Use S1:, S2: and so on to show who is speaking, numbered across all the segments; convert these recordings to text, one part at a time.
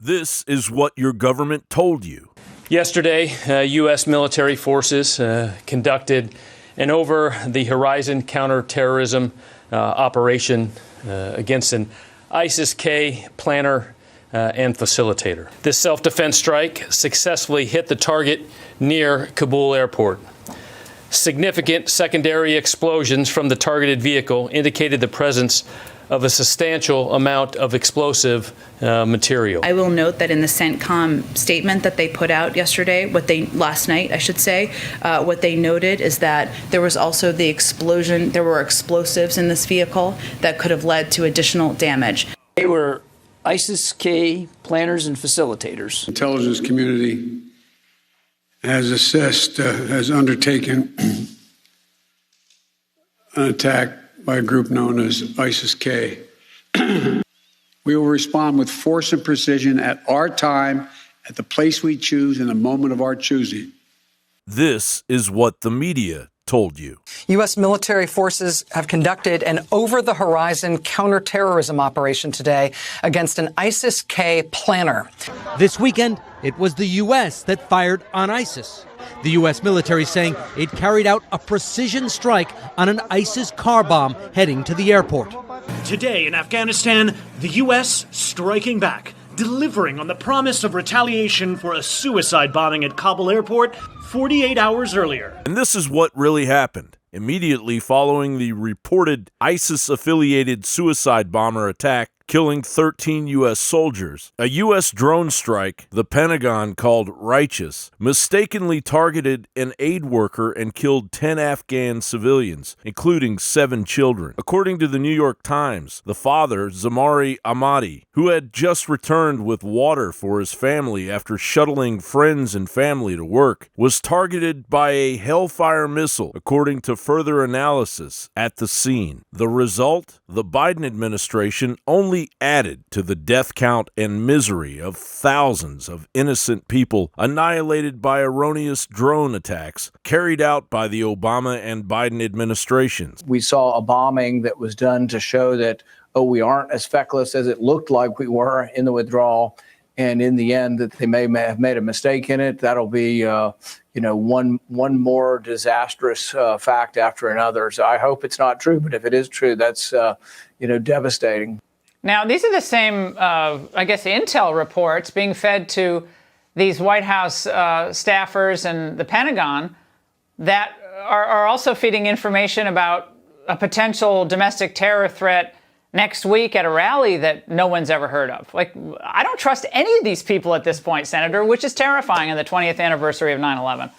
S1: This is what your government told you.
S2: Yesterday, U.S. military forces conducted an over-the-horizon counterterrorism operation against an ISIS-K planner and facilitator. This self-defense strike successfully hit the target near Kabul airport. Significant secondary explosions from the targeted vehicle indicated the presence of a substantial amount of explosive material.
S3: I will note that in the CENTCOM statement that they put out last night, I should say, what they noted is that there was also the explosion, there were explosives in this vehicle that could have led to additional damage.
S4: They were ISIS-K planners and facilitators.
S5: Intelligence community has undertaken an attack by a group known as ISIS-K. We will respond with force and precision at our time, at the place we choose, in the moment of our choosing.
S1: This is what the media told you.
S6: U.S. military forces have conducted an over-the-horizon counterterrorism operation today against an ISIS-K planner.
S7: This weekend, it was the U.S. that fired on ISIS. The U.S. military saying it carried out a precision strike on an ISIS car bomb heading to the airport.
S8: Today in Afghanistan, the U.S. striking back, delivering on the promise of retaliation for a suicide bombing at Kabul airport 48 hours earlier.
S1: And this is what really happened. Immediately following the reported ISIS-affiliated suicide bomber attack killing 13 U.S. soldiers, a U.S. drone strike the Pentagon called righteous mistakenly targeted an aid worker and killed 10 Afghan civilians, including 7 children. According to the New York Times, the father, Zamari Ahmadi, who had just returned with water for his family after shuttling friends and family to work, was targeted by a Hellfire missile, according to further analysis at the scene. The result? The Biden administration only added to the death count and misery of thousands of innocent people annihilated by erroneous drone attacks carried out by the Obama and Biden administrations.
S4: We saw a bombing that was done to show that, we aren't as feckless as it looked like we were in the withdrawal. And in the end, that they may have made a mistake in it. That'll be, one more disastrous fact after another. So I hope it's not true. But if it is true, that's, devastating.
S9: Now, these are the same, intel reports being fed to these White House staffers and the Pentagon that are also feeding information about a potential domestic terror threat next week at a rally that no one's ever heard of. I don't trust any of these people at this point, Senator, which is terrifying on the 20th anniversary of 9/11.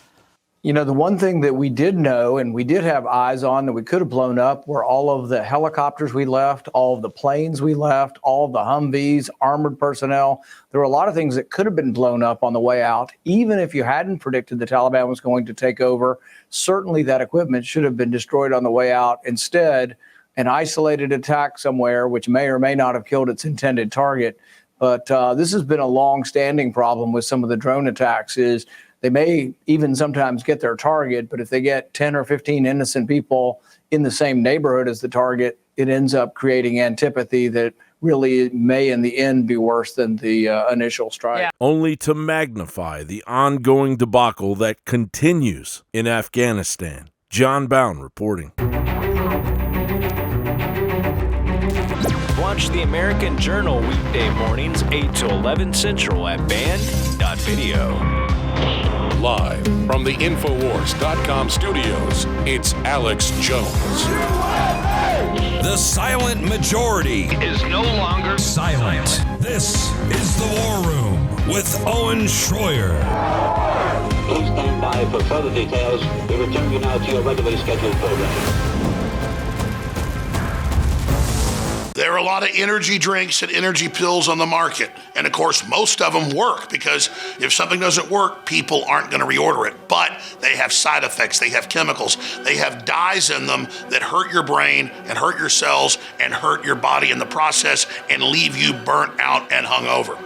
S4: The one thing that we did know and we did have eyes on that we could have blown up were all of the helicopters we left, all of the planes we left, all of the Humvees, armored personnel. There were a lot of things that could have been blown up on the way out. Even if you hadn't predicted the Taliban was going to take over, certainly that equipment should have been destroyed on the way out. Instead, an isolated attack somewhere, which may or may not have killed its intended target. But this has been a long-standing problem with some of the drone attacks is they may even sometimes get their target, but if they get 10 or 15 innocent people in the same neighborhood as the target, it ends up creating antipathy that really may in the end be worse than the initial strike.
S9: Yeah.
S1: Only to magnify the ongoing debacle that continues in Afghanistan. John Bound reporting.
S10: Watch the American Journal weekday mornings 8 to 11 Central at band.video.
S11: Live from the Infowars.com studios, it's Alex Jones.
S12: The silent majority
S10: is no longer
S12: silent. This is the War Room with Owen Schroyer.
S13: Please stand by for further details. We return you now to your regularly scheduled program.
S14: There are a lot of energy drinks and energy pills on the market. And of course, most of them work because if something doesn't work, people aren't going to reorder it. But they have side effects, they have chemicals, they have dyes in them that hurt your brain and hurt your cells and hurt your body in the process and leave you burnt out and hungover.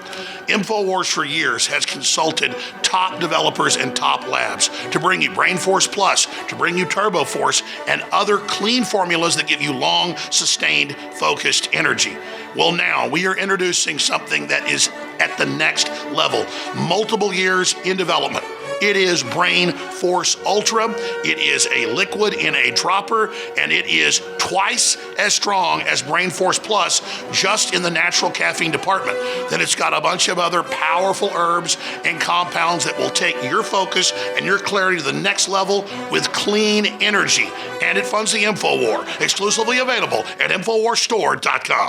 S14: InfoWars for years has consulted top developers and top labs to bring you Brain Force Plus, to bring you Turbo Force, and other clean formulas that give you long, sustained, focused energy. Well, now we are introducing something that is at the next level. Multiple years in development. It is Brain Force Ultra. It is a liquid in a dropper, and it is twice as strong as Brain Force Plus just in the natural caffeine department. Then it's got a bunch of other powerful herbs and compounds that will take your focus and your clarity to the next level with clean energy. And it funds the InfoWar, exclusively available at InfoWarsStore.com.